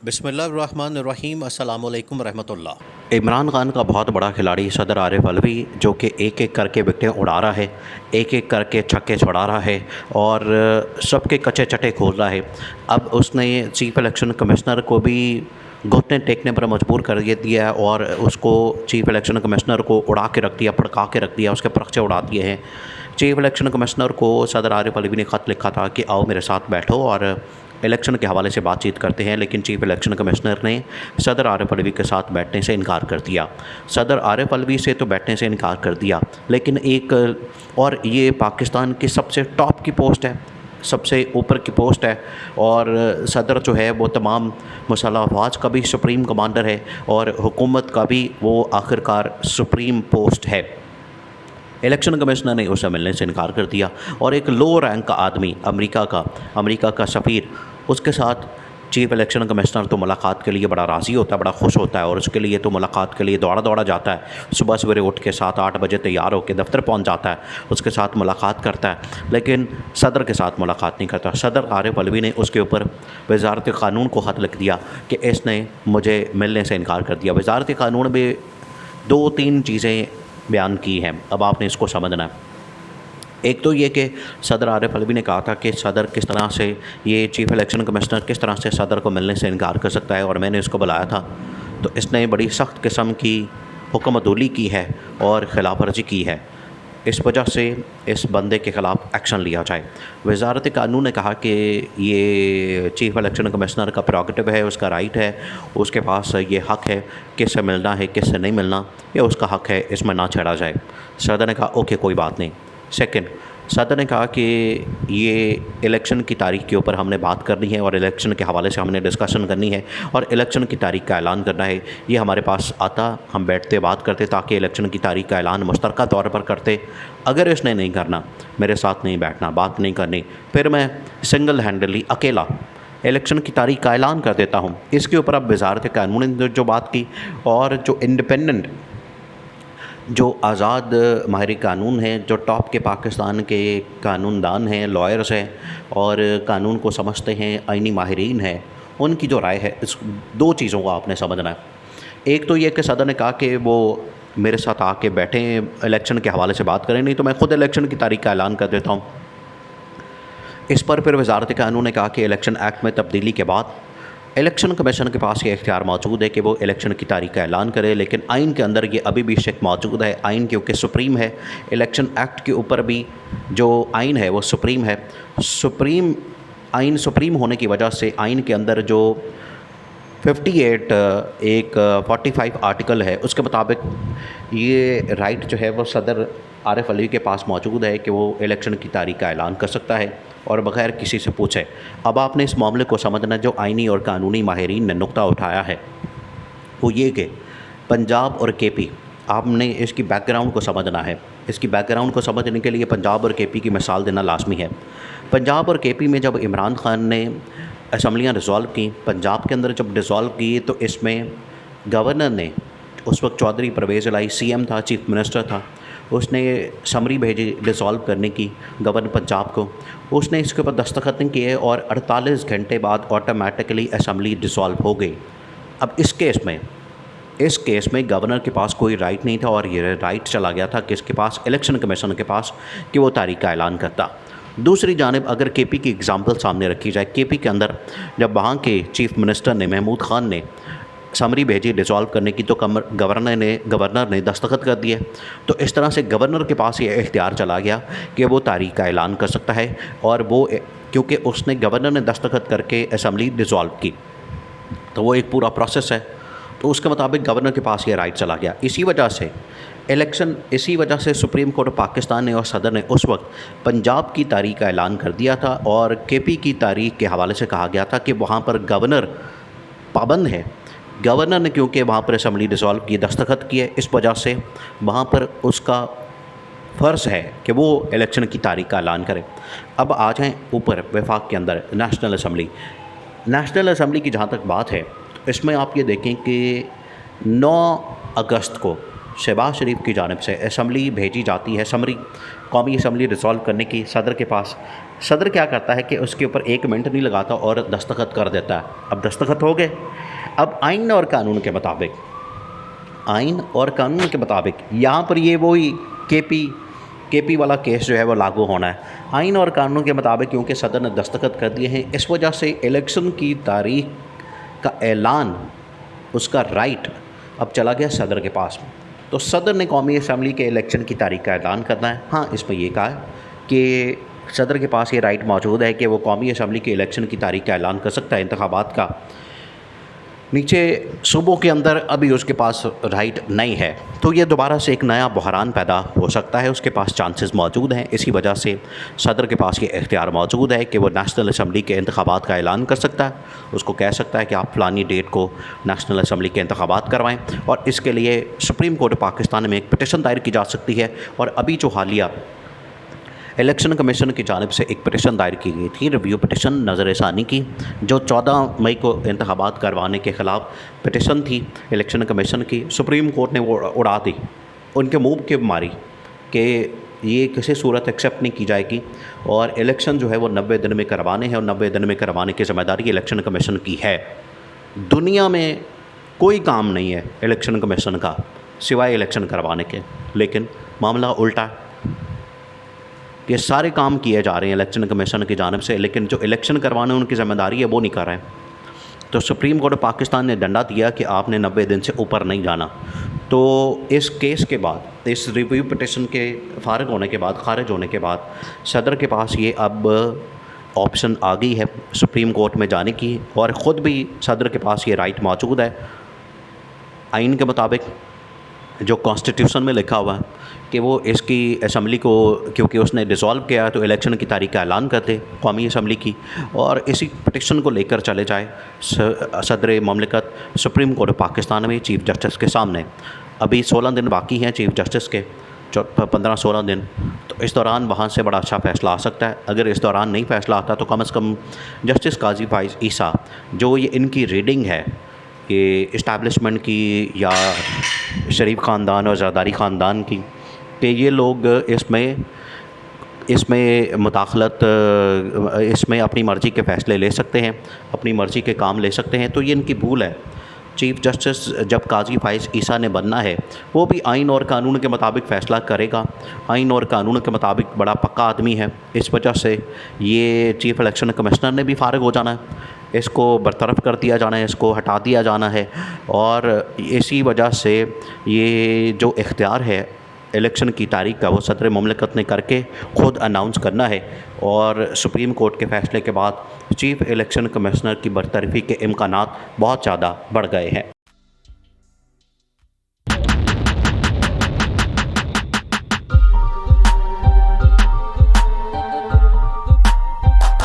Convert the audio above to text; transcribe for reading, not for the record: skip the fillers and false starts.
बिस्मिल्लाहिर्रहमानिर्रहीम अस्सलामुअलैकुम रहमतुल्लाह। इमरान खान का बहुत बड़ा खिलाड़ी सदर आरिफ अलवी जो कि एक एक करके विकेटें उड़ा रहा है, एक एक करके छक्के छुड़ा रहा है और सबके कच्चे चटे खोल रहा है। अब उसने चीफ इलेक्शन कमिश्नर को भी घुटने टेकने पर मजबूर कर दिया और उसको चीफ इलेक्शन कमिश्नर को उड़ा के रख दिया, भड़का के रख दिया, उसके पर्चे उड़ा दिए हैं। चीफ इलेक्शन कमिश्नर को सदर आरिफ अलवी ने ख़त लिखा था कि आओ मेरे साथ बैठो और इलेक्शन के हवाले से बातचीत करते हैं, लेकिन चीफ इलेक्शन कमिश्नर ने सदर आरिफ अलवी के साथ बैठने से इनकार कर दिया। सदर आरिफ अलवी से तो बैठने से इनकार कर दिया, लेकिन एक और ये पाकिस्तान की सबसे टॉप की पोस्ट है, सबसे ऊपर की पोस्ट है और सदर जो है वो तमाम मुसल्लह अफवाज का भी सुप्रीम कमांडर है और हुकूमत का भी वो आखिरकार सुप्रीम पोस्ट है। इलेक्शन कमिश्नर ने उससे मिलने से इनकार कर दिया और एक लो रैंक का आदमी अमेरिका का सफ़ीर, उसके साथ चीफ इलेक्शन कमिश्नर तो मुलाकात के लिए बड़ा राज़ी होता है, बड़ा खुश होता है और उसके लिए तो मुलाकात के लिए दौड़ा जाता है। सुबह सवेरे उठ के 7-8 बजे तैयार होकर दफ्तर पहुंच जाता है, उसके साथ मुलाकात करता है, लेकिन सदर के साथ मुलाकात नहीं करता। सदर आरिफ अलवी ने उसके ऊपर वजारत क़ानून को ख़त लिख दिया कि इसने मुझे मिलने से इनकार कर दिया। वजारत क़ानून में 2-3 चीज़ें बयान की हैं, अब आपने इसको समझना है। एक तो ये कि सदर आरिफ अलवी ने कहा था कि सदर किस तरह से, ये चीफ इलेक्शन कमिश्नर किस तरह से सदर को मिलने से इनकार कर सकता है, और मैंने इसको बुलाया था तो इसने बड़ी सख्त किस्म की हुक्म अदूली की है और ख़िलाफ़ वर्जी की है, इस वजह से इस बंदे के ख़िलाफ़ एक्शन लिया जाए। वजारत क़ानून ने कहा कि ये चीफ इलेक्शन कमिश्नर का प्रोगेटिव है, उसका राइट है, उसके पास ये हक़ है किससे मिलना है किससे नहीं मिलना, ये उसका हक़ है, इसमें ना छेड़ा जाए। सदर ने कहा ओके कोई बात नहीं। सेकंड, सदर ने कहा कि ये इलेक्शन की तारीख के ऊपर हमने बात करनी है और इलेक्शन के हवाले से हमने डिस्कशन करनी है और इलेक्शन की तारीख का ऐलान करना है। ये हमारे पास आता, हम बैठते बात करते ताकि इलेक्शन की तारीख का ऐलान मुश्तरका तौर पर करते। अगर इसने नहीं करना, मेरे साथ नहीं बैठना, बात नहीं करनी, फिर मैं सिंगल हैंडली अकेला इलेक्शन की तारीख का ऐलान कर देता हूँ। इसके ऊपर अब वजारत क़ानून ने जो बात की और जो इंडिपेंडेंट, जो आज़ाद माहिर कानून हैं, जो टॉप के पाकिस्तान के कानूनदान हैं, लॉयर्स हैं और कानून को समझते हैं, आइनी माहिरीन हैं, उनकी जो राय है, इस 2 चीज़ों को आपने समझना है। एक तो ये कि सदर ने कहा कि वो मेरे साथ आके बैठें, इलेक्शन के हवाले से बात करें, नहीं तो मैं ख़ुद इलेक्शन की तारीख का ऐलान कर देता हूँ। इस पर फिर वजारत क़ानून ने कहा कि इलेक्शन एक्ट में तब्दीली के बाद इलेक्शन कमीशन के पास ये इख्तियार मौजूद है कि वो इलेक्शन की तारीख का ऐलान करे, लेकिन आइन के अंदर ये अभी भी शक मौजूद है। आइन क्योंकि सुप्रीम है, इलेक्शन एक्ट के ऊपर भी जो आइन है वो सुप्रीम है। आइन सुप्रीम होने की वजह से आइन के अंदर जो 45 आर्टिकल है, उसके मुताबिक ये राइट जो है वो सदर आरिफ अलवी के पास मौजूद है कि वो इलेक्शन की तारीख का ऐलान कर सकता है और बग़ैर किसी से पूछे। अब आपने इस मामले को समझना, जो आइनी और कानूनी माहिरीन ने नुक्ता उठाया है वो ये कि पंजाब और केपी, आपने इसकी बैकग्राउंड को समझना है। इसकी बैकग्राउंड को समझने के लिए पंजाब और केपी की मिसाल देना लाजमी है। पंजाब और केपी में जब इमरान खान ने असम्बलियाँ डिज़ोल्व की, पंजाब के अंदर जब डिज़ोल्व की तो इसमें गवर्नर ने, उस वक्त चौधरी परवेज़ इलाही CM था, चीफ मिनिस्टर था, उसने समरी भेजी डिज़ोल्व करने की गवर्नर पंजाब को। उसने इसके ऊपर दस्तखत नहीं किए और 48 घंटे बाद ऑटोमेटिकली असम्बली डिज़ोल्व हो गई। अब इस केस में गवर्नर के पास कोई राइट नहीं था और ये राइट चला गया था किसके पास, इलेक्शन कमीशन के पास, कि वो तारीख का ऐलान करता। दूसरी जानिब अगर केपी की एग्ज़ाम्पल सामने रखी जाए, केपी के अंदर जब वहाँ के चीफ मिनिस्टर ने, महमूद खान ने समरी भेजी डिज़ोल्व करने की तो गवर्नर ने दस्तखत कर दिए, तो इस तरह से गवर्नर के पास ये इख्तियार चला गया कि वो तारीख का ऐलान कर सकता है और वो, क्योंकि उसने, गवर्नर ने दस्तखत करके असम्बली डिज़ोल्व की तो वो एक पूरा प्रोसेस है, तो उसके मुताबिक गवर्नर के पास ये राइट चला गया। इसी वजह से सुप्रीम कोर्ट पाकिस्तान ने और सदर ने उस वक्त पंजाब की तारीख का ऐलान कर दिया था और केपी की तारीख के हवाले से कहा गया था कि वहाँ पर गवर्नर पाबंद है। गवर्नर ने क्योंकि वहाँ पर असम्बली डिज़ोल्व की, दस्तखत किए, इस वजह से वहाँ पर उसका फ़र्ज़ है कि वो इलेक्शन की तारीख का ऐलान करे। अब आ जाएँ ऊपर वफाक के अंदर नेशनल असम्बली की जहाँ तक बात है, इसमें आप ये देखें कि 9 अगस्त को शहबाज शरीफ की जानिब से असम्बली भेजी जाती है, कौमी असम्बली डिज़ोल्व करने की, सदर के पास सदर क्या करता है कि उसके ऊपर 1 मिनट नहीं लगाता और दस्तखत कर देता है। अब दस्तखत हो गए। अब आइन और कानून के मुताबिक, आइन और कानून के मुताबिक यहाँ पर ये वही केपी वाला केस जो है वो लागू होना है। आइन और कानून के मुताबिक क्योंकि सदर ने दस्तखत कर दिए हैं, इस वजह से इलेक्शन की तारीख का ऐलान, उसका राइट अब चला गया सदर के पास में। तो सदर ने कौमी असम्बली के इलेक्शन की तारीख का ऐलान करना है। हाँ, इसमें ये कहा है कि सदर के पास ये राइट मौजूद है कि वो कौमी असम्बली के इलेक्शन की तारीख का ऐलान कर सकता है, इंतखाबात का। नीचे सूबों के अंदर अभी उसके पास राइट नहीं है, तो ये दोबारा से एक नया बहरान पैदा हो सकता है, उसके पास चांसेस मौजूद हैं। इसी वजह से सदर के पास ये इख्तियार मौजूद है कि वो नेशनल असम्बली के इंतखाबात का ऐलान कर सकता है। उसको कह सकता है कि आप फ़लानी डेट को नेशनल असम्बली के इंतखाबात करवाएं, और इसके लिए सुप्रीम कोर्ट पाकिस्तान में एक पिटीशन दायर की जा सकती है। और अभी जो हालिया इलेक्शन कमीशन की जानिब से एक पिटीशन दायर की गई थी, रिव्यू पिटीशन नज़र षानी की, जो 14 मई को इंतखाबात करवाने के ख़िलाफ़ पिटीशन थी इलेक्शन कमीशन की, सुप्रीम कोर्ट ने वो उड़ा दी, उनके मुंह के मारी कि ये किसी सूरत एक्सेप्ट नहीं की जाएगी और इलेक्शन जो है वो 90 दिन में करवाने हैं और 90 दिन में करवाने की ज़िम्मेदारी इलेक्शन कमीशन की है। दुनिया में कोई काम नहीं है इलेक्शन कमीशन का सिवाय इलेक्शन करवाने के, लेकिन मामला उल्टा है। ये सारे काम किए जा रहे हैं इलेक्शन कमीशन की जानिब से, लेकिन जो इलेक्शन करवाने उनकी ज़िम्मेदारी है वो नहीं कर रहे हैं। तो सुप्रीम कोर्ट पाकिस्तान ने डंडा दिया कि आपने 90 दिन से ऊपर नहीं जाना। तो इस केस के बाद, इस रिव्यू पिटीशन के फ़ारिग होने के बाद, ख़ारिज होने के बाद, सदर के पास ये अब ऑप्शन आ गई है सुप्रीम कोर्ट में जाने की, और ख़ुद भी सदर के पास ये राइट मौजूद है आइन के मुताबिक, जो कॉन्स्टिट्यूशन में लिखा हुआ है कि वो इसकी असम्बली को, क्योंकि उसने डिसॉल्व किया तो इलेक्शन की तारीख का ऐलान कर दे कौमी असम्बली की, और इसी पिटीशन को लेकर चले जाए सदर ममलिकत सुप्रीम कोर्ट पाकिस्तान में चीफ़ जस्टिस के सामने। अभी 16 दिन बाकी हैं चीफ़ जस्टिस के, 15-16 दिन। तो इस दौरान वहाँ से बड़ा अच्छा फ़ैसला आ सकता है। अगर इस दौरान नहीं फ़ैसला आता तो कम से कम जस्टिस काजी फाइज़ ईसा, जो ये इनकी रीडिंग है कि इस्टेब्लिशमेंट की या शरीफ ख़ानदान और ज़रदारी ख़ानदान की, कि ये लोग इसमें मुदाखलत, इसमें अपनी मर्ज़ी के फ़ैसले ले सकते हैं, अपनी मर्ज़ी के काम ले सकते हैं, तो ये इनकी भूल है। चीफ़ जस्टिस जब काजी फाइज़ ईसा ने बनना है, वो भी आइन और कानून के मुताबिक फ़ैसला करेगा। आइन और कानून के मुताबिक बड़ा पक्का आदमी है, इस वजह से ये चीफ़ इलेक्शन कमिश्नर ने भी फ़ारिग हो जाना है, इसको बरतरफ कर दिया जाना है, इसको हटा दिया जाना है। और इसी वजह से ये जो इख्तियार है इलेक्शन की तारीख का, वो सदर ममलिकत ने करके ख़ुद अनाउंस करना है। और सुप्रीम कोर्ट के फ़ैसले के बाद चीफ़ इलेक्शन कमिश्नर की बरतरफी के इम्कानात बहुत ज़्यादा बढ़ गए हैं।